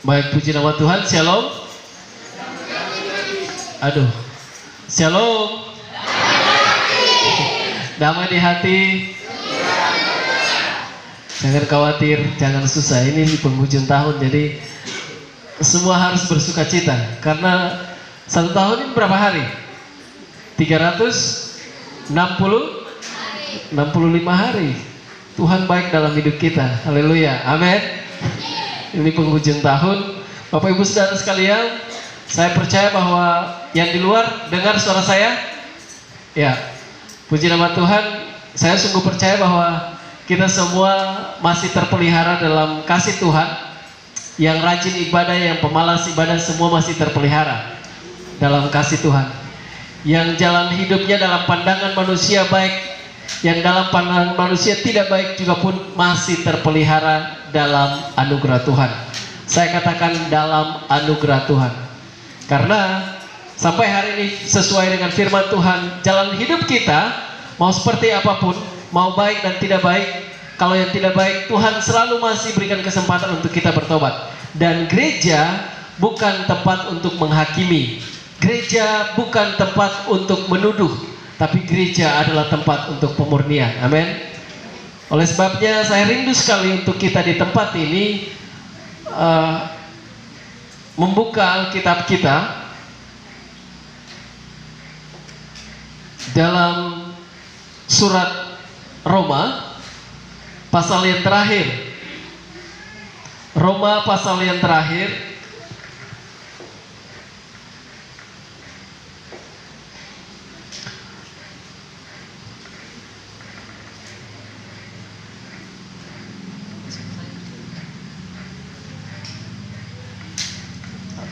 Baik, puji nama Tuhan. Shalom. Aduh, shalom. Damai di hati. Jangan khawatir, jangan susah. Ini di penghujung tahun, jadi semua harus bersuka cita. Karena satu tahun ini berapa hari? 365 hari. Tuhan baik dalam hidup kita. Haleluya, amin. Ini penghujung tahun. Bapak Ibu Saudara sekalian, saya percaya bahwa yang di luar dengar suara saya. Ya, puji nama Tuhan. Saya sungguh percaya bahwa kita semua masih terpelihara dalam kasih Tuhan. Yang rajin ibadah, yang pemalas ibadah, semua masih terpelihara dalam kasih Tuhan. Yang jalan hidupnya dalam pandangan manusia baik, yang dalam pandangan manusia tidak baik juga pun masih terpelihara dalam anugerah Tuhan. Saya katakan dalam anugerah Tuhan. Karena sampai hari ini sesuai dengan firman Tuhan, jalan hidup kita mau seperti apapun, mau baik dan tidak baik, kalau yang tidak baik Tuhan selalu masih berikan kesempatan untuk kita bertobat. Dan gereja bukan tempat untuk menghakimi. Gereja bukan tempat untuk menuduh, tapi gereja adalah tempat untuk pemurnian. Amin. Oleh sebabnya saya rindu sekali untuk kita di tempat ini membuka Alkitab kita dalam surat Roma pasal yang terakhir. Roma pasal yang terakhir.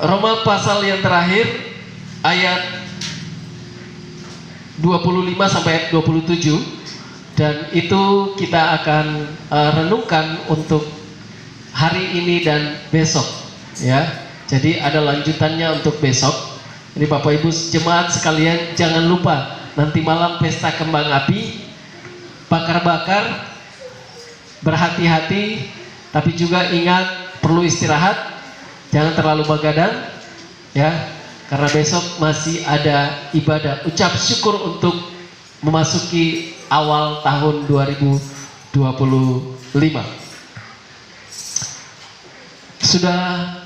Roma pasal yang terakhir ayat 25 sampai ayat 27, dan itu kita akan renungkan untuk hari ini dan besok, ya. Jadi ada lanjutannya untuk besok. Ini Bapak Ibu jemaat sekalian, jangan lupa nanti malam pesta kembang api, bakar-bakar, berhati-hati, tapi juga ingat perlu istirahat. Jangan terlalu begadang, ya, karena besok masih ada ibadah ucap syukur untuk memasuki awal tahun 2025. Sudah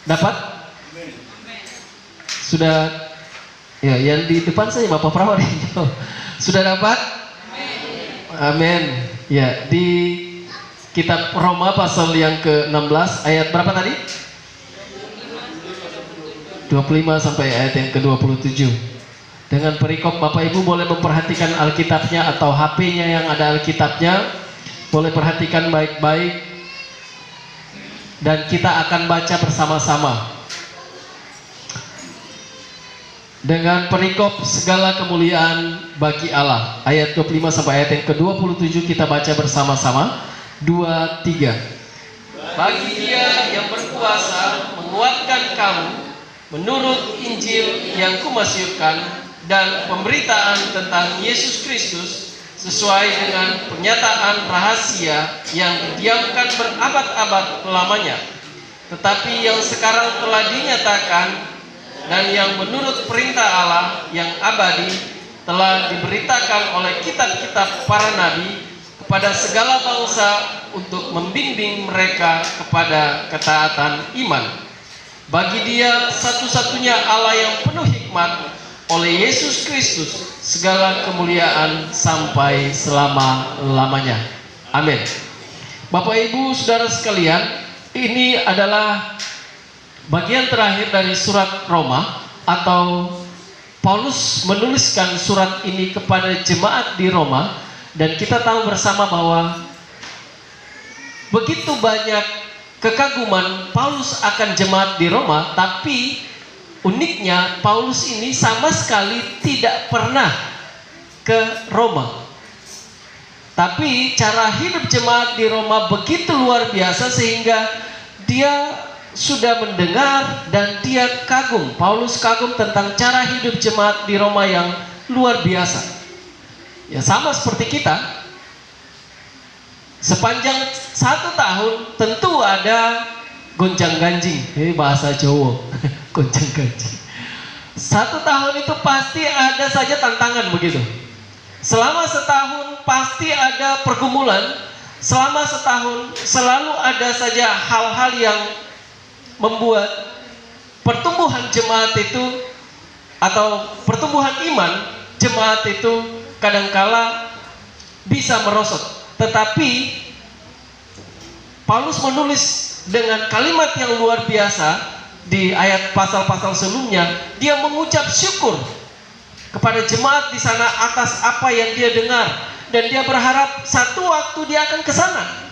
dapat? Sudah, ya, yang di depan saya Bapak Prawari. Sudah dapat? Amin. Ya, di kitab Roma pasal yang ke-16 ayat berapa tadi? 25 sampai ayat yang ke-27. Dengan perikop Bapak Ibu boleh memperhatikan Alkitabnya atau HP-nya yang ada Alkitabnya, boleh perhatikan baik-baik, dan kita akan baca bersama-sama. Dengan perikop segala kemuliaan bagi Allah, ayat 25 sampai ayat yang ke-27 kita baca bersama-sama. 2, 3. Bagi Dia yang berkuasa menguatkan kamu menurut Injil yang kumasyurkan dan pemberitaan tentang Yesus Kristus sesuai dengan pernyataan rahasia yang didiamkan berabad-abad lamanya, tetapi yang sekarang telah dinyatakan dan yang menurut perintah Allah yang abadi telah diberitakan oleh kitab-kitab para nabi kepada segala bangsa untuk membimbing mereka kepada ketaatan iman. Bagi Dia satu-satunya Allah yang penuh hikmat, oleh Yesus Kristus segala kemuliaan sampai selama-lamanya. Amin. Bapak Ibu Saudara sekalian, ini adalah bagian terakhir dari surat Roma, atau Paulus menuliskan surat ini kepada jemaat di Roma. Dan kita tahu bersama bahwa begitu banyak kekaguman Paulus akan jemaat di Roma, tapi uniknya Paulus ini sama sekali tidak pernah ke Roma. Tapi cara hidup jemaat di Roma begitu luar biasa sehingga dia sudah mendengar dan dia kagum. Paulus kagum tentang cara hidup jemaat di Roma yang luar biasa. Ya, sama seperti kita. Sepanjang 1 tahun tentu ada gonjang-ganjing, ini bahasa Jawa. Gonjang-ganjing. 1 tahun itu pasti ada saja tantangan begitu. Selama setahun pasti ada pergumulan. Selama setahun selalu ada saja hal-hal yang membuat pertumbuhan jemaat itu atau pertumbuhan iman jemaat itu kadangkala bisa merosot. Tetapi Paulus menulis dengan kalimat yang luar biasa. Di ayat pasal-pasal sebelumnya, dia mengucap syukur kepada jemaat di sana atas apa yang dia dengar, dan dia berharap satu waktu dia akan ke sana.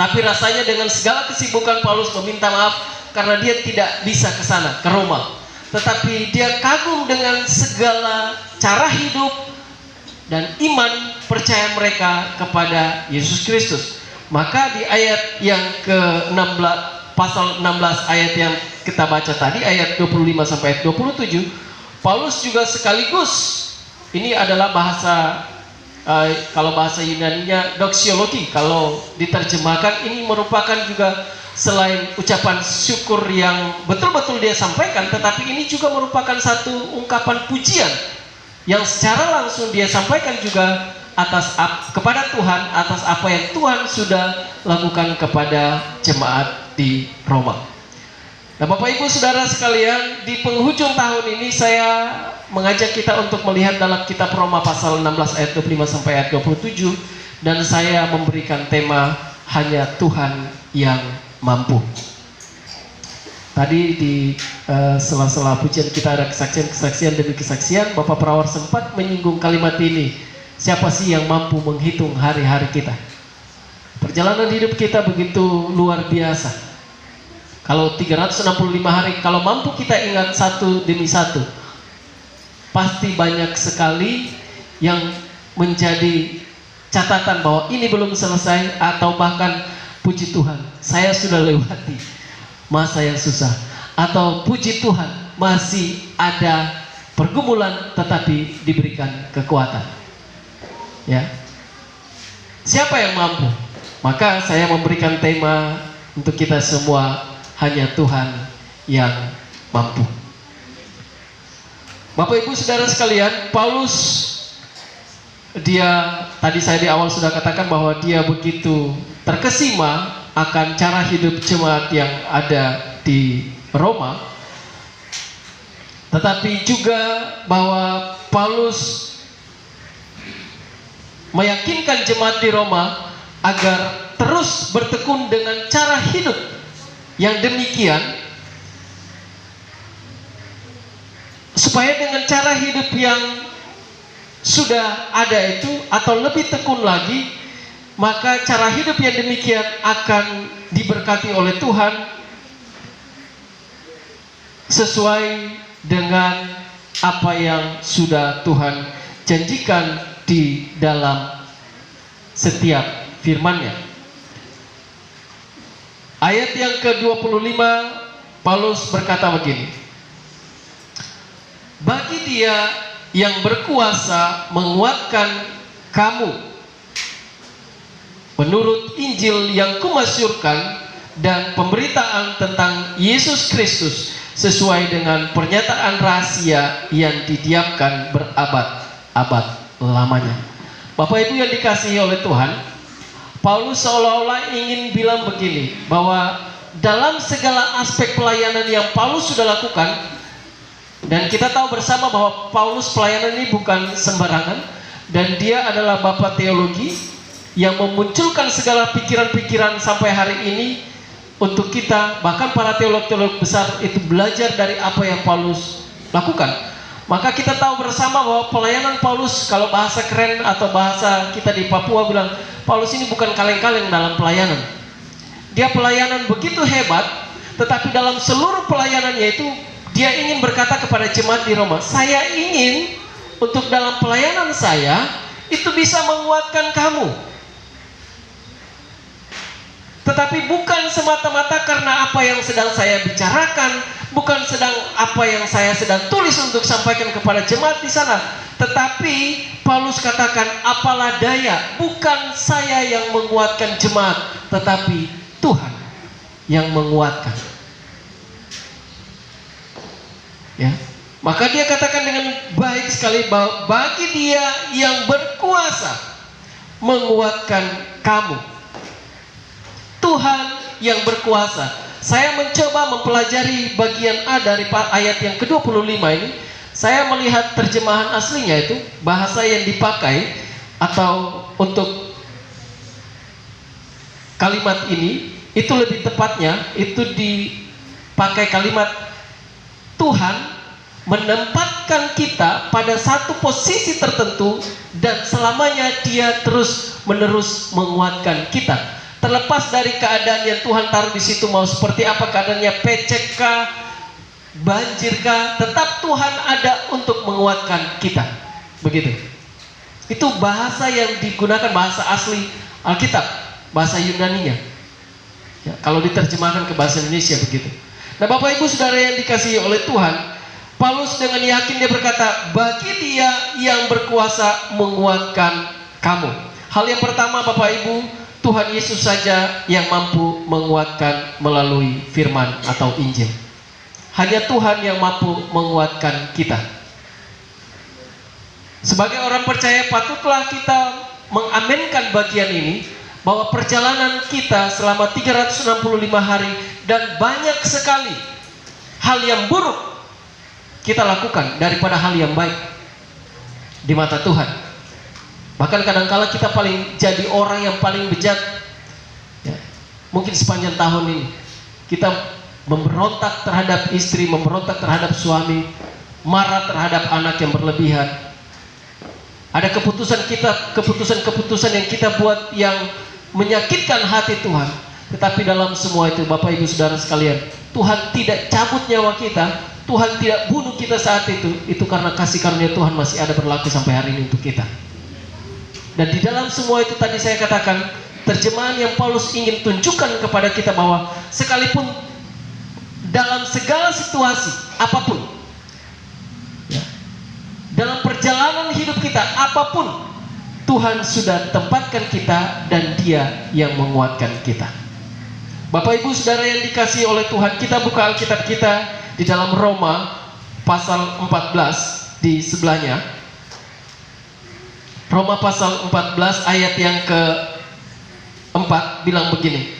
Tapi rasanya dengan segala kesibukan Paulus meminta maaf karena dia tidak bisa ke sana, ke Roma. Tetapi dia kagum dengan segala cara hidup dan iman percaya mereka kepada Yesus Kristus. Maka di ayat yang ke-16, pasal 16 ayat yang kita baca tadi, ayat 25 sampai ayat 27, Paulus juga sekaligus, ini adalah bahasa kalau bahasa Yunaninya doxiologi, kalau diterjemahkan ini merupakan juga selain ucapan syukur yang betul-betul dia sampaikan, tetapi ini juga merupakan satu ungkapan pujian yang secara langsung dia sampaikan juga kepada Tuhan atas apa yang Tuhan sudah lakukan kepada jemaat di Roma. Nah, Bapak Ibu Saudara sekalian, di penghujung tahun ini saya mengajak kita untuk melihat dalam kitab Roma pasal 16 ayat 25 sampai ayat 27, dan saya memberikan tema hanya Tuhan yang mampu. Tadi di sela-sela pujian kita ada kesaksian demi kesaksian. Bapak Perawar sempat menyinggung kalimat ini, siapa sih yang mampu menghitung hari-hari kita? Perjalanan hidup kita begitu luar biasa. Kalau 365 hari, kalau mampu kita ingat satu demi satu, pasti banyak sekali yang menjadi catatan bahwa ini belum selesai, atau bahkan puji Tuhan, saya sudah lewati masa yang susah, atau puji Tuhan masih ada pergumulan tetapi diberikan kekuatan. Ya, siapa yang mampu? Maka saya memberikan tema untuk kita semua, hanya Tuhan yang mampu. Bapak Ibu Saudara sekalian, Paulus, dia tadi saya di awal sudah katakan bahwa dia begitu terkesima akan cara hidup jemaat yang ada di Roma, tetapi juga bahwa Paulus meyakinkan jemaat di Roma agar terus bertekun dengan cara hidup yang demikian, supaya dengan cara hidup yang sudah ada itu, atau lebih tekun lagi, maka cara hidup yang demikian akan diberkati oleh Tuhan sesuai dengan apa yang sudah Tuhan janjikan di dalam setiap firman-Nya. Ayat yang ke-25, Paulus berkata begini, bagi Dia yang berkuasa menguatkan kamu menurut Injil yang kumasyurkan dan pemberitaan tentang Yesus Kristus sesuai dengan pernyataan rahasia yang didiamkan berabad-abad lamanya. Bapak Ibu yang dikasihi oleh Tuhan, Paulus seolah-olah ingin bilang begini, bahwa dalam segala aspek pelayanan yang Paulus sudah lakukan, dan kita tahu bersama bahwa Paulus pelayanan ini bukan sembarangan, dan dia adalah bapak teologi yang memunculkan segala pikiran-pikiran sampai hari ini untuk kita, bahkan para teolog-teolog besar itu belajar dari apa yang Paulus lakukan. Maka kita tahu bersama bahwa pelayanan Paulus, kalau bahasa keren atau bahasa kita di Papua bilang, Paulus ini bukan kaleng-kaleng dalam pelayanan. Dia pelayanan begitu hebat, tetapi dalam seluruh pelayanannya itu dia ingin berkata kepada jemaat di Roma, saya ingin untuk dalam pelayanan saya itu bisa menguatkan kamu. Tetapi bukan semata-mata karena apa yang sedang saya bicarakan, bukan apa yang saya sedang tulis untuk sampaikan kepada jemaat di sana, tetapi Paulus katakan, apalah daya, bukan saya yang menguatkan jemaat, tetapi Tuhan. yang menguatkan. Ya. Maka dia katakan dengan baik sekali bahwa bagi dia yang berkuasa menguatkan kamu. Tuhan yang berkuasa. Saya mencoba mempelajari bagian A dari ayat yang ke-25 ini. Saya melihat terjemahan aslinya itu, bahasa yang dipakai atau untuk kalimat ini, itu lebih tepatnya itu dipakai kalimat Tuhan menempatkan kita pada satu posisi tertentu dan selamanya Dia terus menerus menguatkan kita. Terlepas dari keadaan yang Tuhan taruh di situ, mau seperti apa keadaannya, pecek kah, banjir kah, tetap Tuhan ada untuk menguatkan kita. Begitu. Itu bahasa yang digunakan, bahasa asli Alkitab, bahasa Yunaninya. Ya, kalau diterjemahkan ke bahasa Indonesia begitu. Nah, Bapak Ibu Saudara yang dikasihi oleh Tuhan, Paulus dengan yakin dia berkata, bagi Dia yang berkuasa menguatkan kamu. Hal yang pertama Bapak Ibu, Tuhan Yesus saja yang mampu menguatkan melalui firman atau Injil. Hanya Tuhan yang mampu menguatkan kita. Sebagai orang percaya, patutlah kita mengaminkan bagian ini, bahwa perjalanan kita selama 365 hari dan banyak sekali hal yang buruk kita lakukan daripada hal yang baik di mata Tuhan. Bahkan kadangkala kita jadi orang yang paling bejat ya. Mungkin sepanjang tahun ini kita memberontak terhadap istri, memberontak terhadap suami, marah terhadap anak yang berlebihan. Ada keputusan-keputusan yang kita buat yang menyakitkan hati Tuhan. Tetapi dalam semua itu Bapak Ibu Saudara sekalian, Tuhan tidak cabut nyawa kita, Tuhan tidak bunuh kita saat itu karena kasih karunia Tuhan masih ada berlaku sampai hari ini untuk kita. Dan di dalam semua itu tadi saya katakan, terjemahan yang Paulus ingin tunjukkan kepada kita bahwa sekalipun dalam segala situasi apapun ya, dalam perjalanan hidup kita apapun, Tuhan sudah tempatkan kita dan Dia yang menguatkan kita. Bapak Ibu Saudara yang dikasihi oleh Tuhan, kita buka Alkitab kita di dalam Roma pasal 14 di sebelahnya. Roma pasal 14 ayat yang ke-4 bilang begini.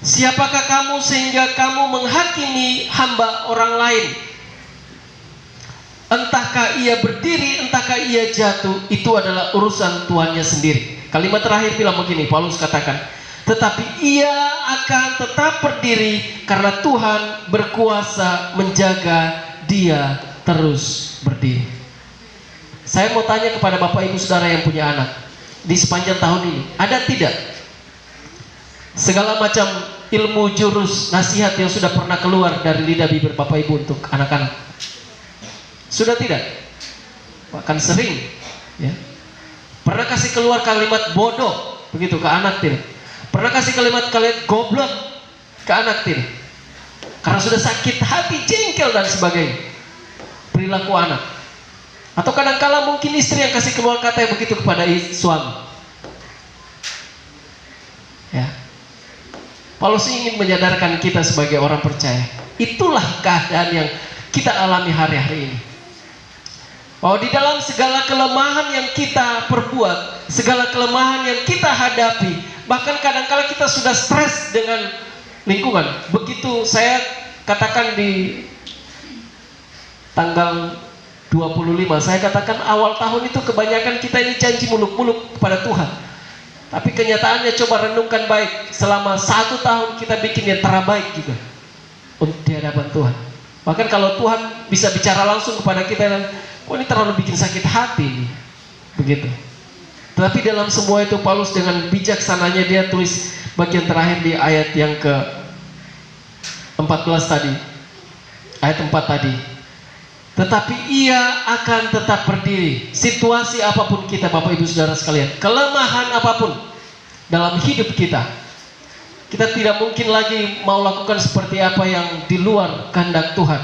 Siapakah kamu sehingga kamu menghakimi hamba orang lain? Entahkah ia berdiri, entahkah ia jatuh, itu adalah urusan tuannya sendiri. Kalimat terakhir bilang begini, Paulus katakan, tetapi ia akan tetap berdiri karena Tuhan berkuasa menjaga dia terus berdiri. Saya mau tanya kepada Bapak Ibu Saudara yang punya anak, di sepanjang tahun ini, ada tidak segala macam ilmu jurus nasihat yang sudah pernah keluar dari lidah bibir Bapak Ibu untuk anak-anak? Sudah tidak? Bahkan sering ya. Pernah kasih keluar kalimat bodoh begitu ke anak tidak? Pernah kasih kalimat goblok ke anak tidak? Karena sudah sakit hati, jengkel dan sebagainya perilaku anak. Atau kadang-kala mungkin istri yang kasih keluar kata yang begitu kepada suami. Ya. Paulus ingin menyadarkan kita sebagai orang percaya, itulah keadaan yang kita alami hari-hari ini. Bahwa di dalam segala kelemahan yang kita perbuat, segala kelemahan yang kita hadapi, bahkan kadang-kala kita sudah stres dengan lingkungan. Begitu saya katakan di tanggal 25, saya katakan awal tahun itu kebanyakan kita ini janji muluk-muluk kepada Tuhan. Tapi kenyataannya coba renungkan baik, selama 1 tahun kita bikin yang terbaik juga di hadapan Tuhan. Bahkan kalau Tuhan bisa bicara langsung kepada kita, ini terlalu bikin sakit hati nih. Begitu. Tetapi dalam semua itu Paulus dengan bijaksananya dia tulis bagian terakhir di ayat yang ke-14 tadi. Ayat 4 tadi. Tetapi ia akan tetap berdiri. Situasi apapun kita Bapak Ibu Saudara sekalian, kelemahan apapun dalam hidup kita, kita tidak mungkin lagi mau lakukan seperti apa yang di luar kehendak Tuhan.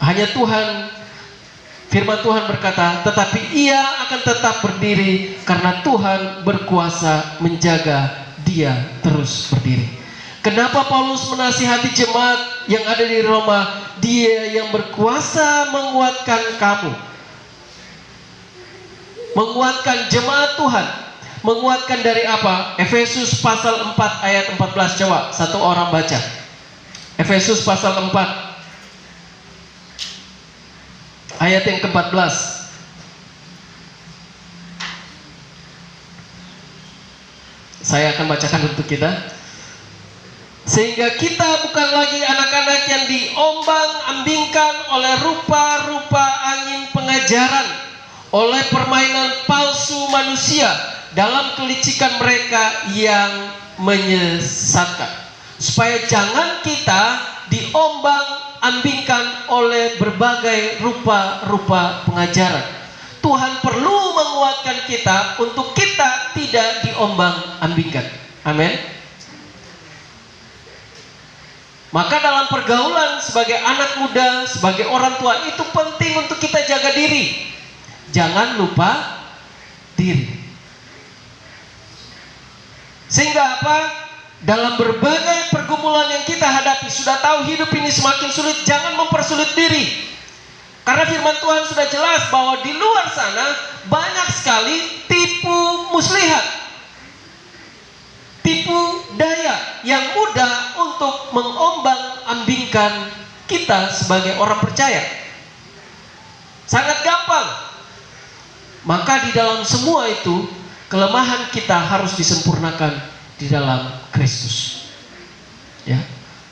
Hanya Tuhan, firman Tuhan berkata, tetapi ia akan tetap berdiri karena Tuhan berkuasa menjaga dia terus berdiri. Kenapa Paulus menasihati jemaat yang ada di Roma? Dia yang berkuasa menguatkan kamu, menguatkan jemaat Tuhan. Menguatkan dari apa? Efesus pasal 4 ayat 14. Coba satu orang baca. Efesus pasal 4 ayat yang ke-14. Saya akan bacakan untuk kita. Sehingga kita bukan lagi anak-anak yang diombang-ambingkan oleh rupa-rupa angin pengajaran, oleh permainan palsu manusia dalam kelicikan mereka yang menyesatkan. Supaya jangan kita diombang-ambingkan oleh berbagai rupa-rupa pengajaran. Tuhan perlu menguatkan kita untuk kita tidak diombang-ambingkan. Amin. Maka dalam pergaulan sebagai anak muda, sebagai orang tua, itu penting untuk kita jaga diri. Jangan lupa diri. Sehingga apa? Dalam berbagai pergumulan yang kita hadapi, sudah tahu hidup ini semakin sulit, jangan mempersulit diri. Karena firman Tuhan sudah jelas bahwa di luar sana banyak sekali tipu muslihat, tipu daya yang mudah untuk mengombang-ambingkan kita sebagai orang percaya. Sangat gampang. Maka di dalam semua itu, kelemahan kita harus disempurnakan di dalam Kristus. Ya,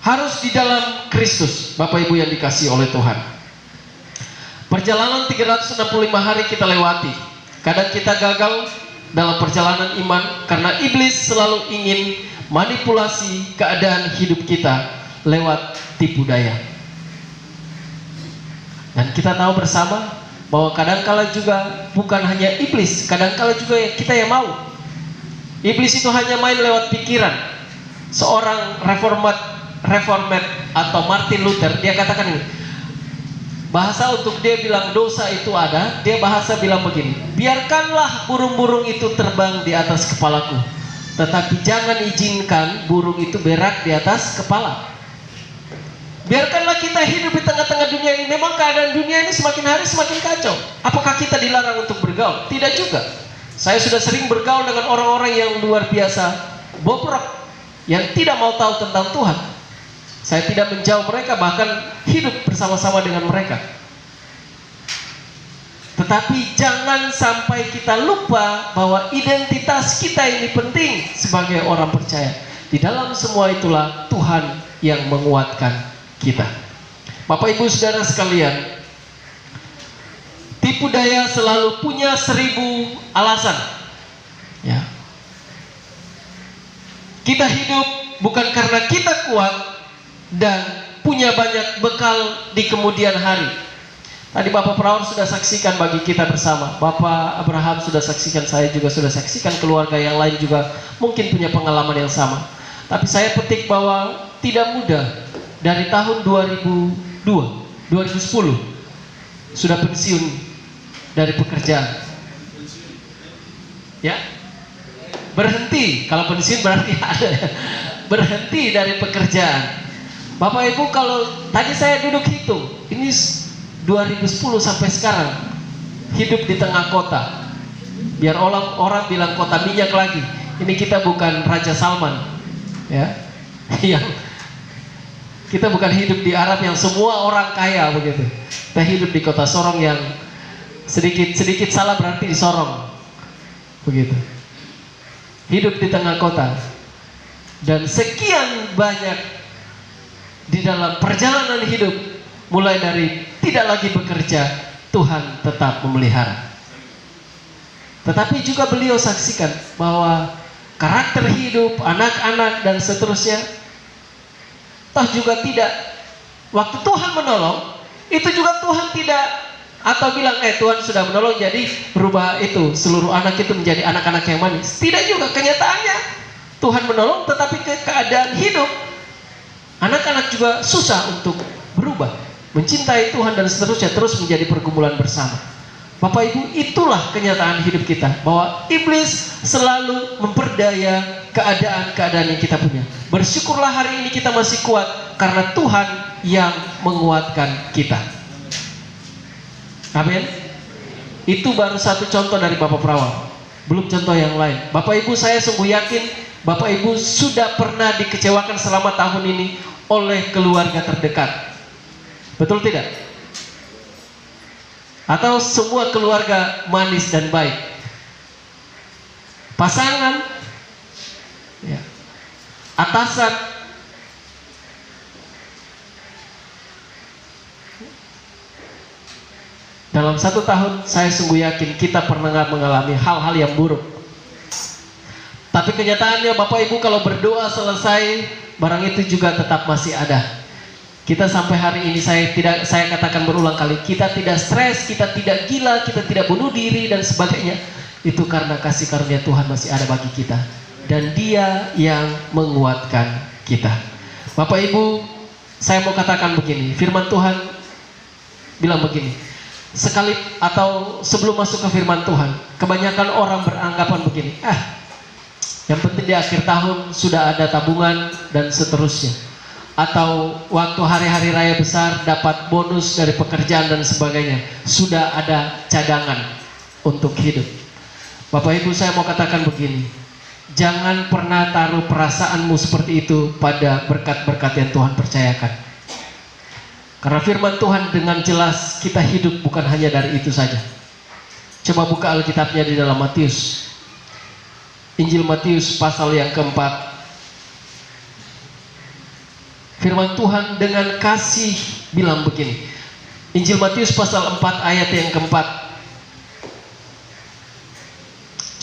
harus di dalam Kristus, Bapak Ibu yang dikasihi oleh Tuhan. Perjalanan 365 hari kita lewati. Kadang kita gagal dalam perjalanan iman karena iblis selalu ingin manipulasi keadaan hidup kita lewat tipu daya. Dan kita tahu bersama bahwa kadangkala juga bukan hanya iblis, kadangkala juga kita yang mau. Iblis itu hanya main lewat pikiran. Seorang reformat atau Martin Luther, dia katakan ini, bahasa untuk dia bilang dosa itu ada, dia bahasa bilang begini: biarkanlah burung-burung itu terbang di atas kepalaku, tetapi jangan izinkan burung itu berak di atas kepala. Biarkanlah kita hidup di tengah-tengah dunia ini. Memang keadaan dunia ini semakin hari semakin kacau. Apakah kita dilarang untuk bergaul? Tidak juga. Saya sudah sering bergaul dengan orang-orang yang luar biasa bobrok, yang tidak mau tahu tentang Tuhan. Saya tidak menjauh mereka, bahkan hidup bersama-sama dengan mereka. Tetapi jangan sampai kita lupa bahwa identitas kita ini penting sebagai orang percaya. Di dalam semua itulah Tuhan yang menguatkan kita. Bapak Ibu Saudara sekalian, tipu daya selalu punya 1000 alasan. Ya. Kita hidup bukan karena kita kuat dan punya banyak bekal di kemudian hari. Tadi Bapak Perawat sudah saksikan bagi kita bersama. Bapak Abraham sudah saksikan, saya juga sudah saksikan, keluarga yang lain juga mungkin punya pengalaman yang sama. Tapi saya petik bahwa tidak mudah. Dari tahun 2010 sudah pensiun dari pekerjaan. Ya, berhenti. Kalau pensiun berarti ada. Berhenti dari pekerjaan. Bapak Ibu, kalau tadi saya duduk hitung, ini 2010 sampai sekarang hidup di tengah kota. Biar orang bilang kota minyak lagi. Ini kita bukan Raja Salman, ya. Yang kita bukan hidup di Arab yang semua orang kaya begitu. Kita hidup di kota Sorong yang sedikit salah berarti disorong, begitu. Hidup di tengah kota. Dan sekian banyak di dalam perjalanan hidup, mulai dari tidak lagi bekerja, Tuhan tetap memelihara. Tetapi juga beliau saksikan bahwa karakter hidup, anak-anak dan seterusnya, toh juga tidak, waktu Tuhan menolong, itu juga Tuhan tidak, atau bilang Tuhan sudah menolong jadi berubah itu seluruh anak itu menjadi anak-anak yang manis. Tidak juga, kenyataannya Tuhan menolong, tetapi keadaan hidup anak-anak juga susah untuk berubah, mencintai Tuhan dan seterusnya, terus menjadi pergumulan bersama. Bapak Ibu, itulah kenyataan hidup kita, bahwa iblis selalu memperdaya keadaan-keadaan yang kita punya. Bersyukurlah hari ini kita masih kuat karena Tuhan yang menguatkan kita. Amin. Itu baru satu contoh dari Bapak Perawal. Belum contoh yang lain. Bapak Ibu, saya sungguh yakin Bapak Ibu sudah pernah dikecewakan selama tahun ini oleh keluarga terdekat. Betul tidak? Atau semua keluarga manis dan baik. Pasangan, ya, atasan, dalam satu tahun saya sungguh yakin kita pernah mengalami hal-hal yang buruk. Tapi kenyataannya Bapak Ibu kalau berdoa selesai, barang itu juga tetap masih ada. Kita sampai hari ini saya katakan berulang kali, kita tidak stres, kita tidak gila, kita tidak bunuh diri dan sebagainya. Itu karena kasih karunia Tuhan masih ada bagi kita. Dan Dia yang menguatkan kita. Bapak Ibu, saya mau katakan begini, firman Tuhan bilang begini. Sekali atau sebelum masuk ke firman Tuhan, kebanyakan orang beranggapan begini, yang penting di akhir tahun sudah ada tabungan dan seterusnya. Atau waktu hari-hari raya besar dapat bonus dari pekerjaan dan sebagainya, sudah ada cadangan untuk hidup. Bapak Ibu, saya mau katakan begini, jangan pernah taruh perasaanmu seperti itu pada berkat-berkat yang Tuhan percayakan. Karena firman Tuhan dengan jelas kita hidup bukan hanya dari itu saja. Coba buka Alkitabnya di dalam Matius. Injil Matius pasal yang keempat. Firman Tuhan dengan kasih bilang begini. Injil Matius pasal 4 ayat yang keempat.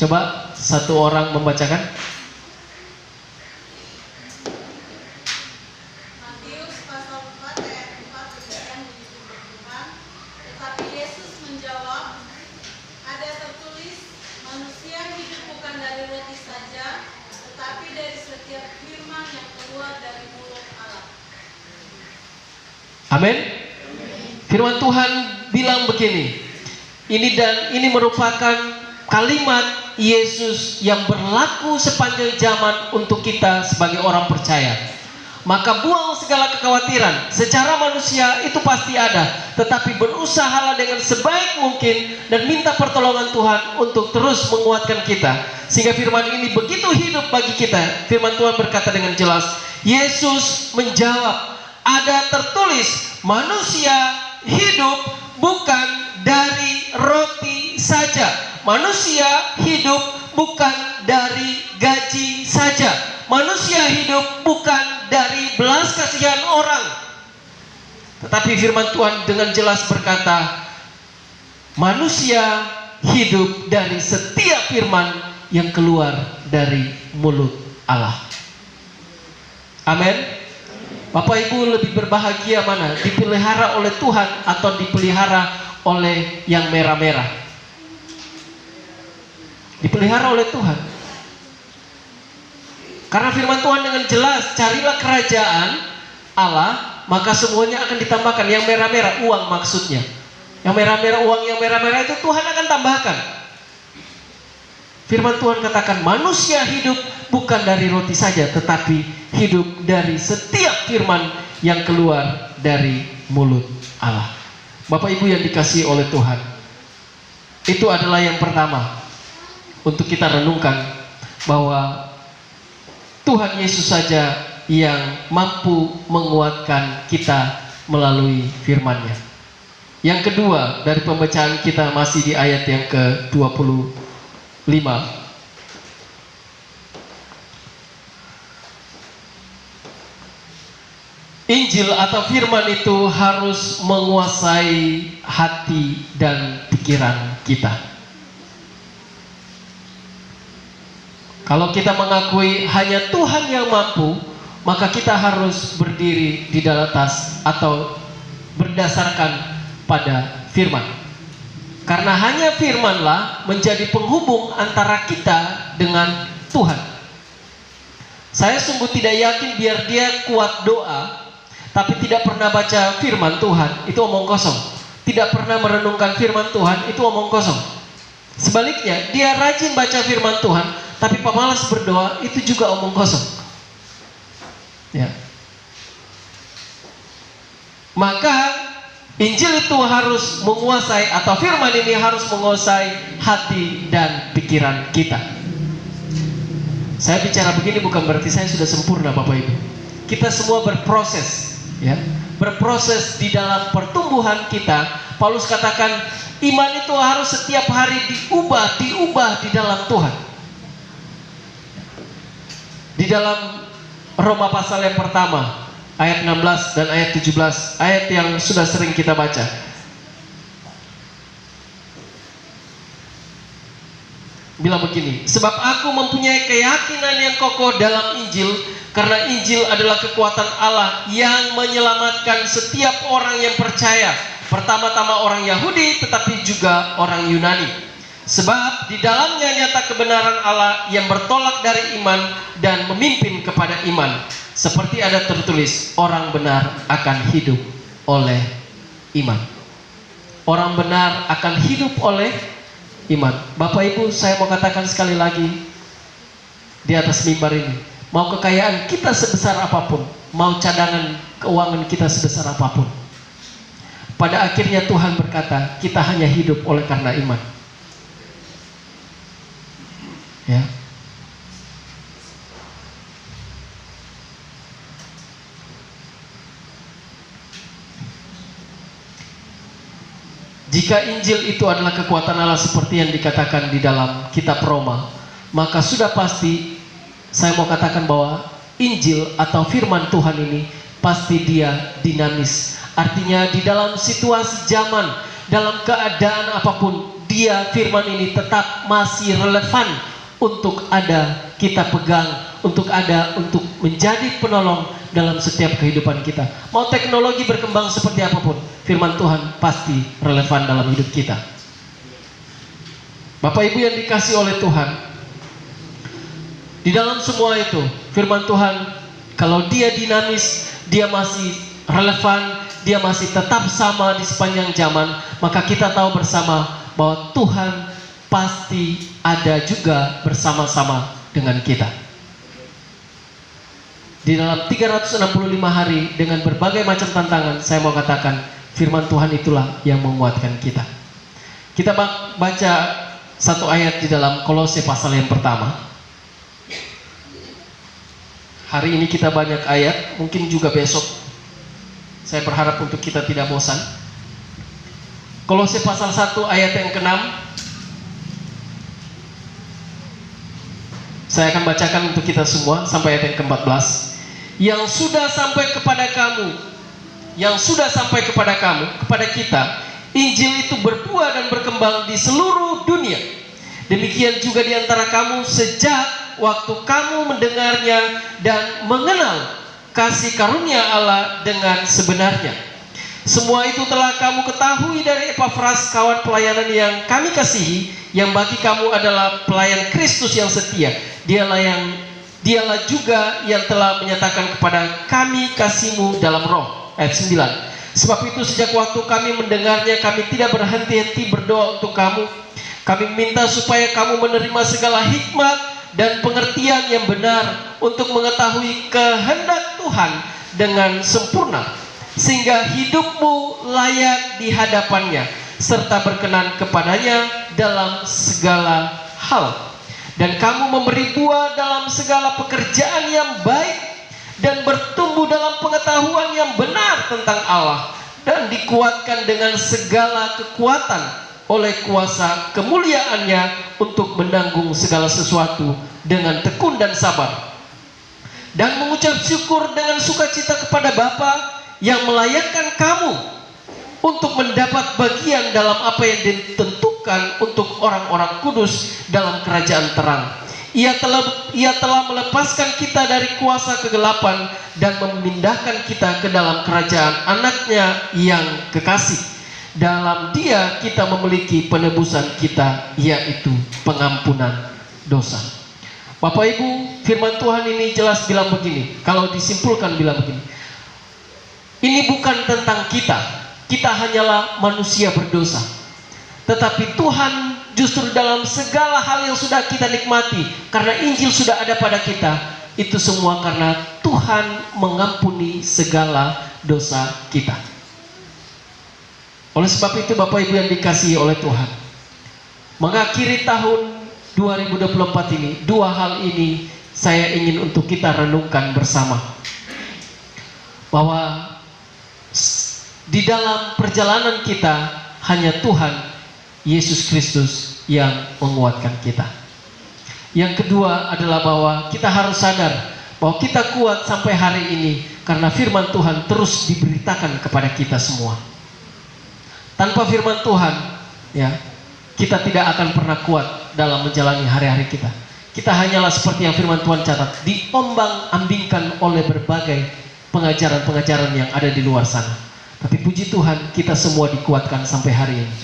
Coba satu orang membacakan. Amin. Firman Tuhan bilang begini. Ini merupakan kalimat Yesus yang berlaku sepanjang zaman untuk kita sebagai orang percaya. Maka buang segala kekhawatiran. Secara manusia itu pasti ada, tetapi berusahalah dengan sebaik mungkin dan minta pertolongan Tuhan untuk terus menguatkan kita. Sehingga firman ini begitu hidup bagi kita. Firman Tuhan berkata dengan jelas, Yesus menjawab, ada tertulis, manusia hidup bukan dari roti saja. Manusia hidup bukan dari gaji saja. Manusia hidup bukan dari belas kasihan orang. Tetapi firman Tuhan dengan jelas berkata, manusia hidup dari setiap firman yang keluar dari mulut Allah. Amin. Bapak Ibu, lebih berbahagia mana? Dipelihara oleh Tuhan atau dipelihara oleh yang merah-merah? Dipelihara oleh Tuhan. Karena firman Tuhan dengan jelas, carilah kerajaan Allah, maka semuanya akan ditambahkan. Yang merah-merah, uang maksudnya. Yang merah-merah, uang yang merah-merah itu Tuhan akan tambahkan. Firman Tuhan katakan, manusia hidup bukan dari roti saja, tetapi hidup dari setiap firman yang keluar dari mulut Allah. Bapak Ibu yang dikasihi oleh Tuhan, itu adalah yang pertama untuk kita renungkan, bahwa Tuhan Yesus saja yang mampu menguatkan kita melalui firman-Nya. Yang kedua, dari pembacaan kita masih di ayat yang ke-25. Injil atau firman itu harus menguasai hati dan pikiran kita. Kalau kita mengakui hanya Tuhan yang mampu, maka kita harus berdiri di atas atau berdasarkan pada firman. Karena hanya firmanlah menjadi penghubung antara kita dengan Tuhan. Saya sungguh tidak yakin biar dia kuat doa, tapi tidak pernah baca firman Tuhan, itu omong kosong. Tidak pernah merenungkan firman Tuhan, itu omong kosong. Sebaliknya, dia rajin baca firman Tuhan, tapi pemalas berdoa itu juga omong kosong. Ya. Maka Injil itu harus menguasai, atau firman ini harus menguasai hati dan pikiran kita. Saya bicara begini bukan berarti saya sudah sempurna Bapak Ibu. Kita semua berproses, ya. Berproses di dalam pertumbuhan kita. Paulus katakan iman itu harus setiap hari diubah di dalam Tuhan. Di dalam Roma pasal yang pertama ayat 16 dan ayat 17, ayat yang sudah sering kita baca. Bilang begini, sebab aku mempunyai keyakinan yang kokoh dalam Injil, karena Injil adalah kekuatan Allah yang menyelamatkan setiap orang yang percaya, pertama-tama orang Yahudi tetapi juga orang Yunani. Sebab di dalamnya nyata kebenaran Allah yang bertolak dari iman dan memimpin kepada iman. Seperti ada tertulis, orang benar akan hidup oleh iman. Orang benar akan hidup oleh iman. Bapak Ibu, saya mau katakan sekali lagi di atas mimbar ini, mau kekayaan kita sebesar apapun, mau cadangan keuangan kita sebesar apapun, pada akhirnya Tuhan berkata, kita hanya hidup oleh karena iman. Ya. Jika Injil itu adalah kekuatan Allah seperti yang dikatakan di dalam kitab Roma, maka sudah pasti saya mau katakan bahwa Injil atau firman Tuhan ini pasti dia dinamis. Artinya di dalam situasi zaman, dalam keadaan apapun, dia firman ini tetap masih relevan untuk ada kita pegang, untuk ada untuk menjadi penolong dalam setiap kehidupan kita. Mau teknologi berkembang seperti apapun, firman Tuhan pasti relevan dalam hidup kita. Bapak Ibu yang dikasihi oleh Tuhan, di dalam semua itu firman Tuhan, kalau dia dinamis, dia masih relevan, dia masih tetap sama di sepanjang zaman, maka kita tahu bersama bahwa Tuhan pasti ada juga bersama-sama dengan kita. Di dalam 365 hari dengan berbagai macam tantangan, saya mau katakan firman Tuhan itulah yang menguatkan kita. Kita baca satu ayat di dalam Kolose pasal yang pertama. Hari ini kita banyak ayat, mungkin juga besok. Saya berharap untuk kita tidak bosan. Kolose pasal 1 ayat yang ke-6. Saya akan bacakan untuk kita semua sampai ayat yang ke-14. Yang sudah sampai kepada kamu, kepada kita, Injil itu berbuah dan berkembang di seluruh dunia. Demikian juga di antara kamu sejak waktu kamu mendengarnya dan mengenal kasih karunia Allah dengan sebenarnya. Semua itu telah kamu ketahui dari Epafras, kawan pelayanan yang kami kasihi, yang bagi kamu adalah pelayan Kristus yang setia. Dialah juga yang telah menyatakan kepada kami kasih-Mu dalam roh. Ayat 9. Sebab itu sejak waktu kami mendengarnya, kami tidak berhenti-henti berdoa untuk kamu. Kami minta supaya kamu menerima segala hikmat dan pengertian yang benar untuk mengetahui kehendak Tuhan dengan sempurna, sehingga hidupmu layak di hadapannya, serta berkenan kepadanya dalam segala hal. Dan kamu memberi buah dalam segala pekerjaan yang baik, dan bertumbuh dalam pengetahuan yang benar tentang Allah, dan dikuatkan dengan segala kekuatan oleh kuasa kemuliaannya untuk menanggung segala sesuatu dengan tekun dan sabar, dan mengucap syukur dengan sukacita kepada Bapa yang melayakkan kamu untuk mendapat bagian dalam apa yang ditentukan untuk orang-orang kudus dalam kerajaan terang. Ia telah melepaskan kita dari kuasa kegelapan dan memindahkan kita ke dalam kerajaan anaknya yang kekasih. Dalam Dia kita memiliki penebusan kita, yaitu pengampunan dosa. Bapak Ibu, firman Tuhan ini jelas bilang begini, kalau disimpulkan bilang begini, ini bukan tentang kita. Kita hanyalah manusia berdosa, tetapi Tuhan justru dalam segala hal yang sudah kita nikmati, karena Injil sudah ada pada kita, itu semua karena Tuhan mengampuni segala dosa kita. Oleh sebab itu Bapak Ibu yang dikasihi oleh Tuhan, mengakhiri tahun 2024 ini, dua hal ini saya ingin untuk kita renungkan bersama. Bahwa di dalam perjalanan kita hanya Tuhan Yesus Kristus yang menguatkan kita. Yang kedua adalah bahwa kita harus sadar bahwa kita kuat sampai hari ini karena firman Tuhan terus diberitakan kepada kita semua. Tanpa firman Tuhan, ya, kita tidak akan pernah kuat dalam menjalani hari-hari kita. Kita hanyalah seperti yang firman Tuhan catat, diombang-ambingkan oleh berbagai pengajaran-pengajaran yang ada di luar sana. Tapi puji Tuhan, kita semua dikuatkan sampai hari ini.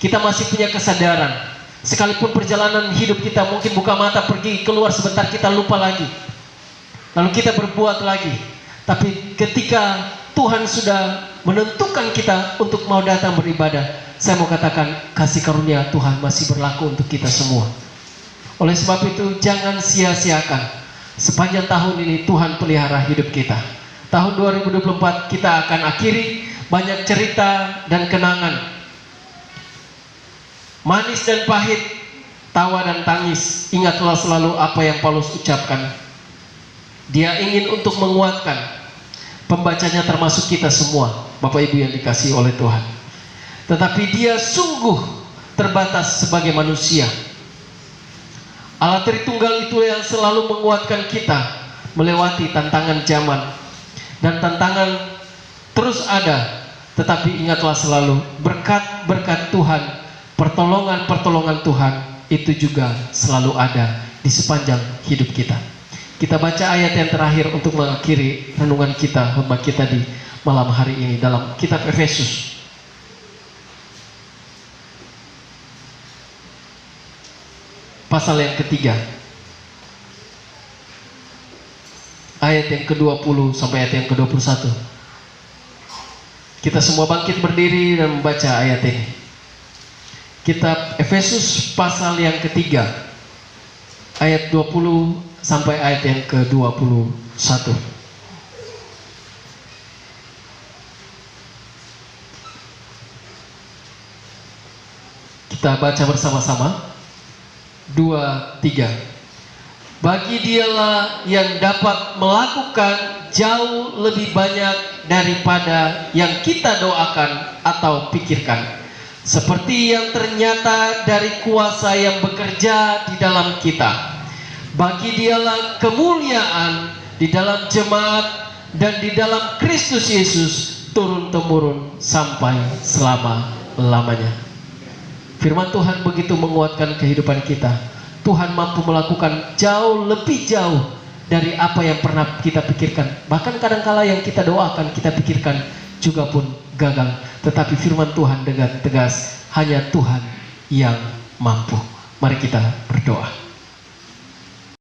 Kita masih punya kesadaran, sekalipun perjalanan hidup kita mungkin buka mata pergi keluar sebentar, kita lupa lagi, lalu kita berbuat lagi. Tapi ketika Tuhan sudah menentukan kita untuk mau datang beribadah, saya mau katakan kasih karunia Tuhan masih berlaku untuk kita semua. Oleh sebab itu jangan sia-siakan. Sepanjang tahun ini Tuhan pelihara hidup kita. Tahun 2024 kita akan akhiri banyak cerita dan kenangan, manis dan pahit, tawa dan tangis. Ingatlah selalu apa yang Paulus ucapkan. Dia ingin untuk menguatkan pembacanya termasuk kita semua, Bapak Ibu yang dikasihi oleh Tuhan. Tetapi dia sungguh terbatas sebagai manusia. Allah Tritunggal itu yang selalu menguatkan kita melewati tantangan zaman. Dan tantangan terus ada. Tetapi ingatlah selalu berkat-berkat Tuhan, pertolongan-pertolongan Tuhan itu juga selalu ada di sepanjang hidup kita. Kita baca ayat yang terakhir untuk mengakhiri renungan kita, khotbah kita di malam hari ini dalam kitab Efesus. Pasal yang ketiga, ayat yang ke-20 sampai ayat yang ke-21. Kita semua bangkit berdiri dan membaca ayat ini. Kitab Efesus pasal yang ketiga, ayat 20 sampai ayat yang ke-21. Kita baca bersama-sama. 2, 3. Bagi dialah yang dapat melakukan jauh lebih banyak daripada yang kita doakan atau pikirkan, seperti yang ternyata dari kuasa yang bekerja di dalam kita. Bagi dialah kemuliaan di dalam jemaat dan di dalam Kristus Yesus turun-temurun sampai selama-lamanya. Firman Tuhan begitu menguatkan kehidupan kita. Tuhan mampu melakukan jauh lebih jauh dari apa yang pernah kita pikirkan. Bahkan kadangkala yang kita doakan, kita pikirkan juga pun gagal. Tetapi firman Tuhan dengan tegas, hanya Tuhan yang mampu. Mari kita berdoa.